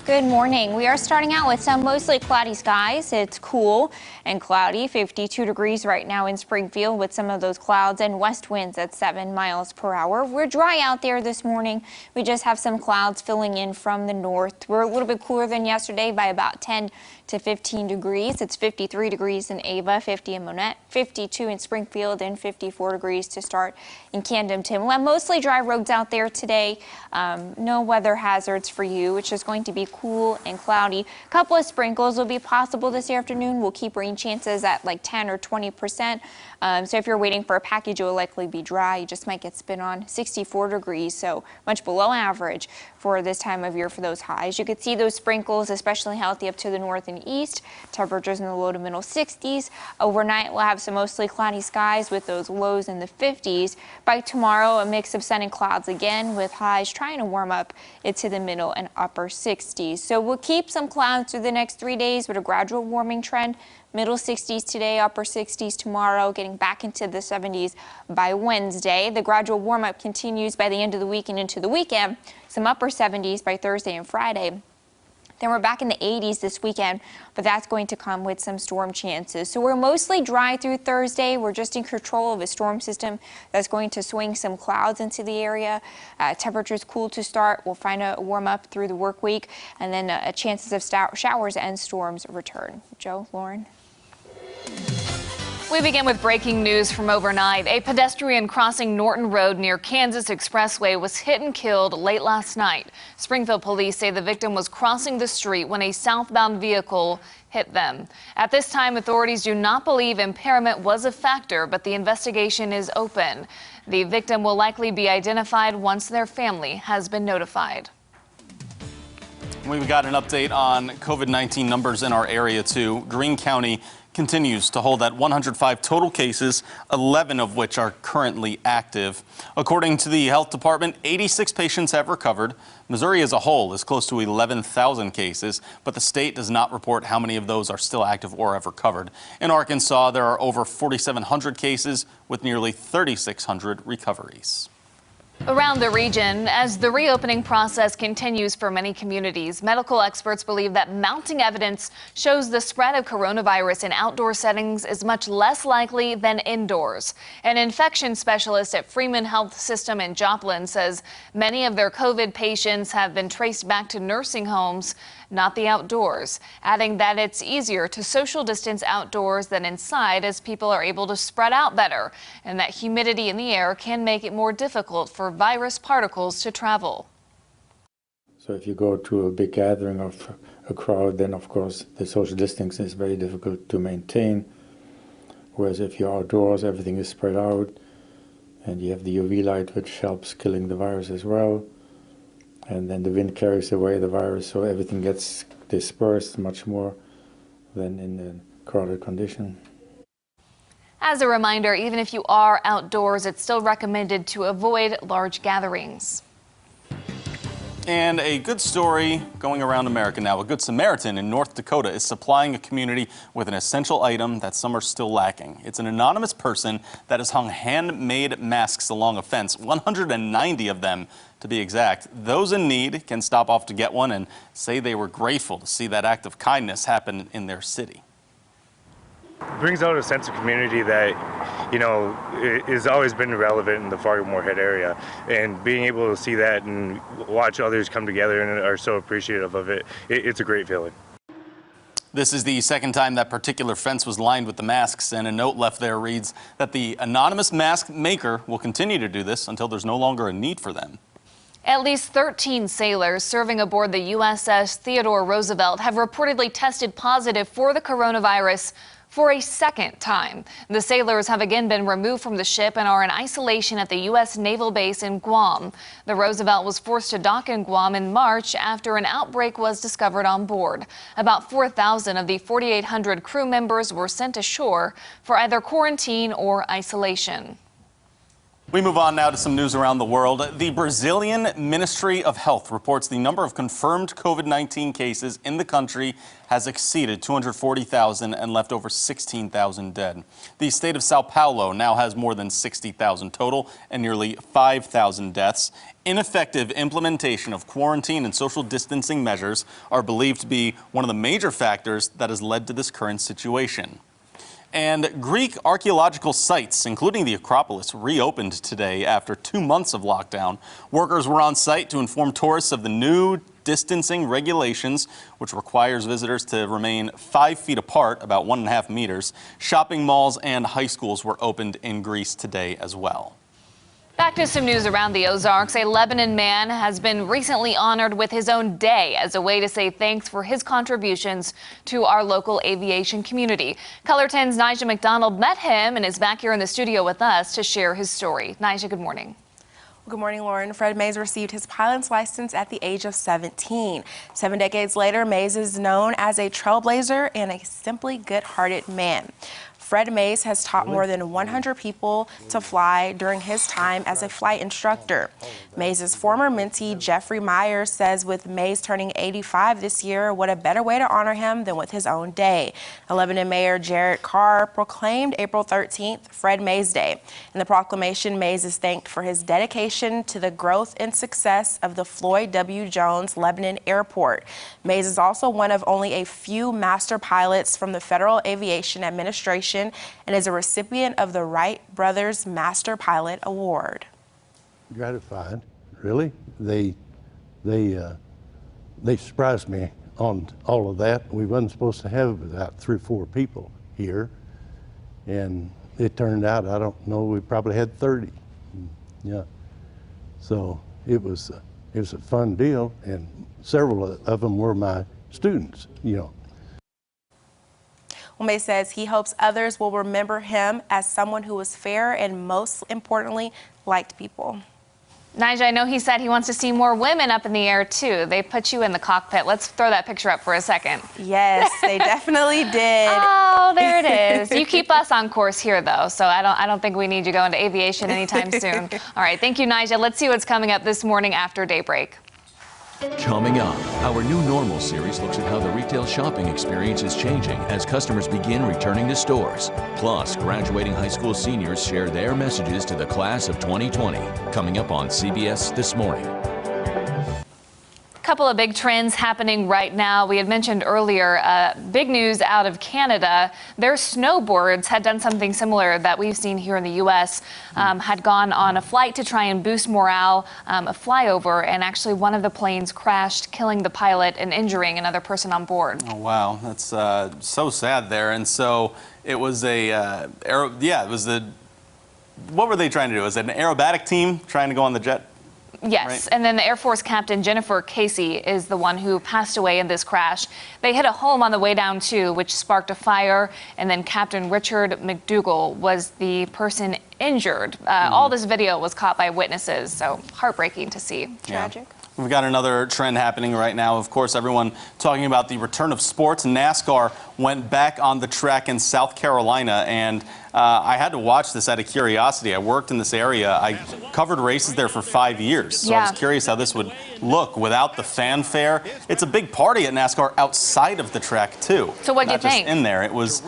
Good morning. We are starting out with some mostly cloudy skies. It's cool and cloudy, 52 degrees right now in Springfield with some of those clouds and west winds at 7 miles per hour. We're dry out there this morning. We just have some clouds filling in from the north. We're a little bit cooler than yesterday by about 10 to 15 degrees. It's 53 degrees in Ava, 50 in Monette, 52 in Springfield, and 54 degrees to start in Camden-Tim. We'll have mostly dry roads out there today. No weather hazards for you. It's just going to be cool and cloudy. A couple of sprinkles will be possible this afternoon. We'll keep rain chances at like 10 or 20%. So if you're waiting for a package, it will likely be dry. You just might get spin on. 64 degrees, so much below average for this time of year for those highs. You could see those sprinkles, especially healthy up to the north and east. Temperatures in the low to middle 60s. Overnight, we'll have some mostly cloudy skies with those lows in the 50s. By tomorrow, a mix of sun and clouds again with highs trying to warm up into the middle and upper 60s. So we'll keep some clouds through the next 3 days with a gradual warming trend. Middle 60s today, upper 60s tomorrow, getting back into the 70s by Wednesday. The gradual warm-up continues by the end of the week and into the weekend. Some upper 70s by Thursday and Friday. Then we're back in the 80s this weekend, but that's going to come with some storm chances. So we're mostly dry through Thursday. We're just in control of a storm system that's going to swing some clouds into the area. Temperatures cool to start. We'll find a warm up through the work week, and then chances of showers and storms return. Joe, Lauren. We begin with breaking news from overnight. A pedestrian crossing Norton Road near Kansas Expressway was hit and killed late last night. Springfield police say the victim was crossing the street when a southbound vehicle hit them. At this time, authorities do not believe impairment was a factor, but the investigation is open. The victim will likely be identified once their family has been notified. We've got an update on COVID-19 numbers in our area, too. Greene County continues to hold at 105 total cases, 11 of which are currently active. According to the health department, 86 patients have recovered. Missouri as a whole is close to 11,000 cases, but the state does not report how many of those are still active or have recovered. In Arkansas, there are over 4,700 cases with nearly 3,600 recoveries. Around the region, as the reopening process continues for many communities, medical experts believe that mounting evidence shows the spread of coronavirus in outdoor settings is much less likely than indoors. An infection specialist at Freeman Health System in Joplin says many of their COVID patients have been traced back to nursing homes, not the outdoors, adding that it's easier to social distance outdoors than inside as people are able to spread out better, and that humidity in the air can make it more difficult for virus particles to travel. So if you go to a big gathering of a crowd, then of course the social distancing is very difficult to maintain. Whereas if you're outdoors, everything is spread out, and you have the UV light, which helps killing the virus as well. And then the wind carries away the virus, so everything gets dispersed much more than in a crowded condition. As a reminder, even if you are outdoors, it's still recommended to avoid large gatherings. And a good story going around America now. A Good Samaritan in North Dakota is supplying a community with an essential item that some are still lacking. It's an anonymous person that has hung handmade masks along a fence, 190 of them to be exact. Those in need can stop off to get one and say they were grateful to see that act of kindness happen in their city. It brings out a sense of community that, has always been relevant in the Fargo-Moorhead area. And being able to see that and watch others come together and are so appreciative of it, it's a great feeling. This is the second time that particular fence was lined with the masks, and a note left there reads that the anonymous mask maker will continue to do this until there's no longer a need for them. At least 13 sailors serving aboard the USS Theodore Roosevelt have reportedly tested positive for the coronavirus for a second time. The sailors have again been removed from the ship and are in isolation at the U.S. Naval Base in Guam. The Roosevelt was forced to dock in Guam in March after an outbreak was discovered on board. About 4,000 of the 4,800 crew members were sent ashore for either quarantine or isolation. We move on now to some news around the world. The Brazilian Ministry of Health reports the number of confirmed COVID-19 cases in the country has exceeded 240,000 and left over 16,000 dead. The state of Sao Paulo now has more than 60,000 total and nearly 5,000 deaths. Ineffective implementation of quarantine and social distancing measures are believed to be one of the major factors that has led to this current situation. And Greek archaeological sites, including the Acropolis, reopened today after 2 months of lockdown. Workers were on site to inform tourists of the new distancing regulations, which requires visitors to remain 5 feet apart, about 1.5 meters. Shopping malls and high schools were opened in Greece today as well. Back to some news around the Ozarks. A Lebanon man has been recently honored with his own day as a way to say thanks for his contributions to our local aviation community. Color 10's Nigel McDonald met him and is back here in the studio with us to share his story. Nigel, good morning. Good morning, Lauren. Fred Mays received his pilot's license at the age of 17. 7 decades later, Mays is known as a trailblazer and a simply good-hearted man. Fred Mays has taught more than 100 people to fly during his time as a flight instructor. Mays' former mentee, Jeffrey Myers, says with Mays turning 85 this year, what a better way to honor him than with his own day. Lebanon Mayor Jared Carr proclaimed April 13th Fred Mays Day. In the proclamation, Mays is thanked for his dedication to the growth and success of the Floyd W. Jones Lebanon Airport. Mays is also one of only a few master pilots from the Federal Aviation Administration and is a recipient of the Wright Brothers Master Pilot Award. Gratified, really. They surprised me on all of that. We wasn't supposed to have about 3 or 4 people here, and it turned out, I don't know, we probably had 30. Yeah, so it was a fun deal, and several of them were my students, you know. Mays says he hopes others will remember him as someone who was fair and, most importantly, liked people. Nigel, I know he said he wants to see more women up in the air, too. They put you in the cockpit. Let's throw that picture up for a second. Yes, they definitely did. Oh, there it is. You keep us on course here, though, so I don't think we need you going to aviation anytime soon. All right, thank you, Nigel. Let's see what's coming up this morning after Daybreak. Coming up, our new normal series looks at how the retail shopping experience is changing as customers begin returning to stores. Plus, graduating high school seniors share their messages to the class of 2020. Coming up on CBS This Morning. Couple of big trends happening right now. We had mentioned earlier, big news out of Canada. Their snowboards had done something similar that we've seen here in the U.S., had gone on a flight to try and boost morale, a flyover, and actually one of the planes crashed, killing the pilot and injuring another person on board. Oh, wow. That's so sad there. And so it was what were they trying to do? Was it an aerobatic team trying to go on the jet? Yes, right. And then the Air Force captain, Jennifer Casey, is the one who passed away in this crash. They hit a home on the way down, too, which sparked a fire, and then Captain Richard McDougall was the person injured. All this video was caught by witnesses, so heartbreaking to see. Tragic. Yeah. We've got another trend happening right now. Of course, everyone talking about the return of sports. NASCAR went back on the track in South Carolina, and I had to watch this out of curiosity. I worked in this area. I covered races there for 5 years, so I was curious how this would look without the fanfare. It's a big party at NASCAR outside of the track, too. So what do you think? Not just in there. It was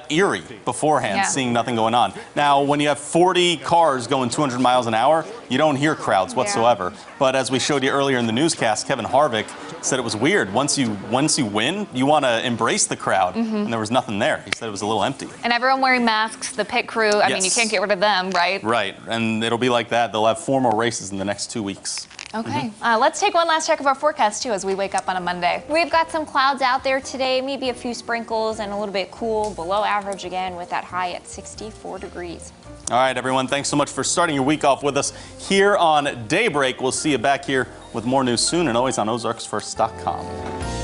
eerie beforehand, seeing nothing going on. Now, when you have 40 cars going 200 miles an hour, you don't hear crowds whatsoever. But as we showed you earlier in the newscast, Kevin Harvick said it was weird. Once you win, you want to embrace the crowd, and there was nothing there. He said it was a little empty. And everyone wearing masks, the pit crew, I mean, you can't get rid of them, right? Right, and it'll be like that. They'll have 4 more races in the next 2 weeks. Okay, let's take one last check of our forecast, too, as we wake up on a Monday. We've got some clouds out there today, maybe a few sprinkles and a little bit cool, below average again with that high at 64 degrees. All right, everyone, thanks so much for starting your week off with us here on Daybreak. We'll see you back here with more news soon and always on OzarksFirst.com.